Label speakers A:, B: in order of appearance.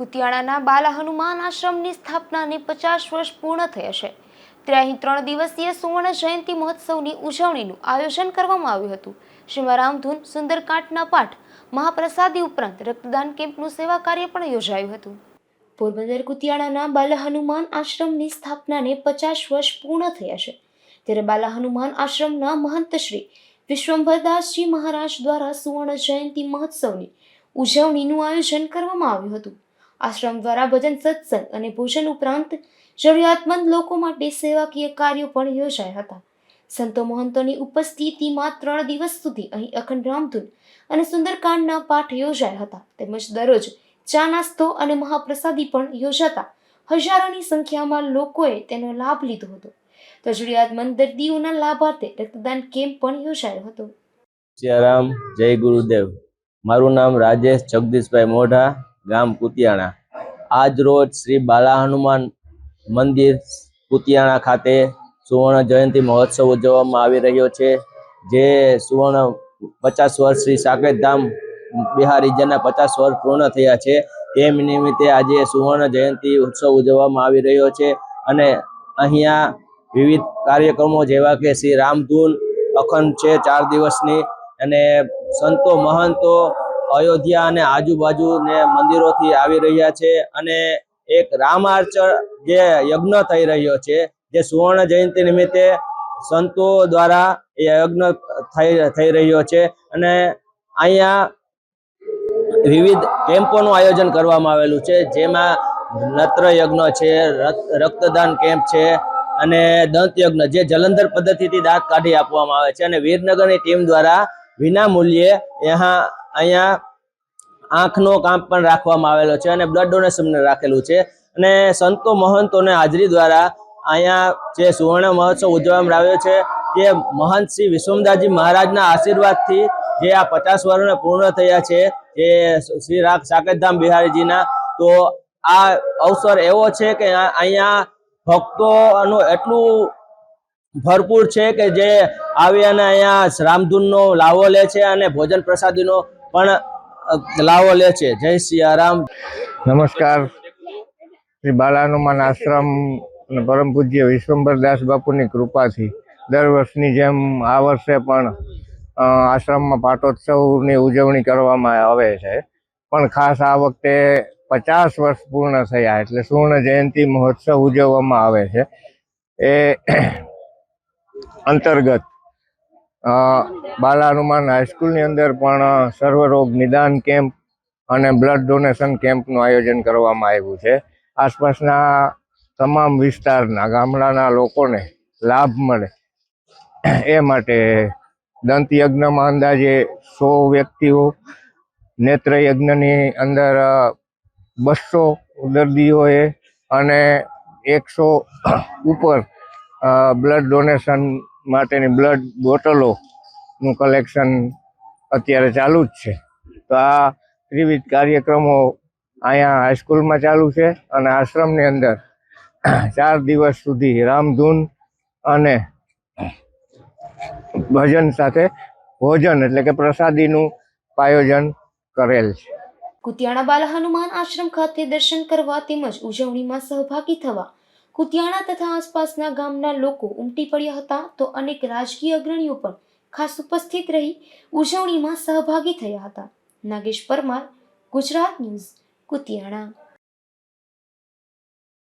A: કુતિયાણાના બાલા હનુમાન આશ્રમની સ્થાપનાને 50 વર્ષ પૂર્ણ થયા છે, ત્યારે અહીં 3 દિવસીય સુવર્ણ જયંતિ મહોત્સવની ઉજવણીનું આયોજન કરવામાં આવ્યું હતું. જેમાં રામધૂન, સુંદરકાંડના પાઠ, મહાપ્રસાદી ઉપરાંત રક્તદાન કેમ્પનું સેવા કાર્ય પણ યોજાયું હતું. પોરબંદર કુતિયાણાના બાલા હનુમાન આશ્રમની સ્થાપનાને 50 વર્ષ પૂર્ણ થયા છે, ત્યારે બાલા હનુમાન આશ્રમના મહંત શ્રી વિશ્વંભરદાસજી મહારાજ દ્વારા સુવર્ણ જયંતિ મહોત્સવની ઉજવણીનું આયોજન કરવામાં આવ્યું હતું. આશ્રમ દ્વારા ભજન, સત્સંગ અને ભોજન ઉપરાંત જરૂરિયાતમંદ લોકો માટે સેવાકીય કાર્યો પણ યોજાયા હતા. સંતો મહંતોની ઉપસ્થિતિમાં 3 દિવસ સુધી અહીં અખંડ રામધૂન અને સુંદરકાંડના પાઠ યોજાયા હતા. તેમજ દરરોજ ચા નાસ્તો અને મહાપ્રસાદી પણ યોજાતા હજારોની સંખ્યામાં લોકોએ તેનો લાભ લીધો હતો. તો જરૂરિયાતમંદ દર્દીઓના લાભાર્થે રક્તદાન કેમ્પ પણ યોજાયો હતો.
B: સિયારામ, જય ગુરુદેવ. મારું નામ રાજેશ જગદીશભાઈ મોઢા, ગામ કુતિયાણા. આજ રોજ શ્રી બાલા હનુમાન મંદિર કુતિયાણા ખાતે સુવર્ણ જયંતિ મહોત્સવ ઉજવવામાં આવી રહ્યો છે. જે સુવર્ણ 50 વર્ષ શ્રી સાકેતધામ બિહારીજીના 50 વર્ષ પૂર્ણ થયા છે. તે નિમિત્તે આજે સુવર્ણ જયંતિ ઉત્સવ ઉજવવામાં આવી રહ્યો છે અને અહીંયા વિવિધ કાર્યક્રમો જેવા કે શ્રી રામધૂન અખંડ છે 4 દિવસની, અને સંતો મહંતો અયોધ્યા અને આજુબાજુ ને મંદિરોથી આવી રહ્યા છે અને એક રામાર્ચ જે યજ્ઞ થઈ રહ્યો છે, જે સુવર્ણ જયંતિ નિમિત્તે સંતો દ્વારા એ યજ્ઞ થઈ રહ્યો છે. અને અહીંયા વિવિધ કેમ્પોનું આયોજન કરવામાં આવેલું છે, જેમાં નત્ર યજ્ઞ છે, રક્તદાન કેમ્પ છે અને દંત યજ્ઞ, જે જલંધર પદ્ધતિથી દાંત કાઢી આપવામાં આવે છે. અને વીરનગરની ટીમ દ્વારા વિના મૂલ્યે અહીંયા આંખનો કામ પણ રાખવામાં આવેલો છે અને બ્લડ ડોનેશન રાખેલું છે. અને સંતો મહંતોને હાજરી દ્વારા અહીંયા જે સુવર્ણ મહોત્સવ ઉજવવામાં આવ્યો છે, તે મહંત શ્રી વિશ્વમદાસજી મહારાજના આશીર્વાદથી જે આ 50 વર્ષ પૂર્ણ થયા છે, જે શ્રી સાકેતધામ બિહારીજીના, તો આ અવસર એવો છે કે અહીંયા ભક્તોનું એટલું ભરપૂર છે કે જે આવી અને અહીંયા રામધૂનનો લાવો લે છે અને ભોજન પ્રસાદીનો પણ લાવો લે છે. જય સિયારામ.
C: નમસ્કાર. શ્રી બાલા હનુમાન આશ્રમ અને પરમ પૂજ્ય વિશ્વંભરદાસ બાપુની કૃપાથી દર વર્ષની જેમ આ વર્ષે પણ આશ્રમમાં પાટોત્સવની ઉજવણી કરવામાં આવે છે. પણ ખાસ આ વખતે 50 વર્ષ પૂર્ણ થયા એટલે સુવર્ણ જયંતિ મહોત્સવ ઉજવવામાં આવે છે. એ અંતર્ગત બાલા હનુમાન હાઈસ્કૂલની અંદર પણ સર્વરોગ નિદાન કેમ્પ અને બ્લડ ડોનેશન કેમ્પનું આયોજન કરવામાં આવ્યું છે. આસપાસના તમામ વિસ્તારના ગામડાના લોકોને લાભ મળે એ માટે દંત યજ્ઞમાં અંદાજે 100 વ્યક્તિઓ, નેત્ર યજ્ઞની અંદર 200 દર્દીઓએ અને 100 ઉપર બ્લડ ડોનેશન માટેની બ્લડ બોટલોનું કલેક્શન અત્યારે ચાલુ જ છે. તો આ વિવિધ કાર્યક્રમો અહીંયા હાઈસ્કૂલમાં ચાલુ છે અને આશ્રમની અંદર 4 દિવસ સુધી રામધૂન અને ભજન સાથે ભોજન એટલે કે પ્રસાદીનું આયોજન કરેલ છે.
A: કુતિયાણા બાલા હનુમાન આશ્રમ ખાતે દર્શન કરવા તેમજ ઉજવણીમાં સહભાગી થવા કુતિયાણા તથા આસપાસના ગામના લોકો ઉમટી પડ્યા હતા. તો અનેક રાજકીય અગ્રણીઓ પણ ખાસ ઉપસ્થિત રહી ઉજવણીમાં સહભાગી થયા હતા. નાગેશ પરમાર, ગુજરાત ન્યૂઝ, કુતિયાણા.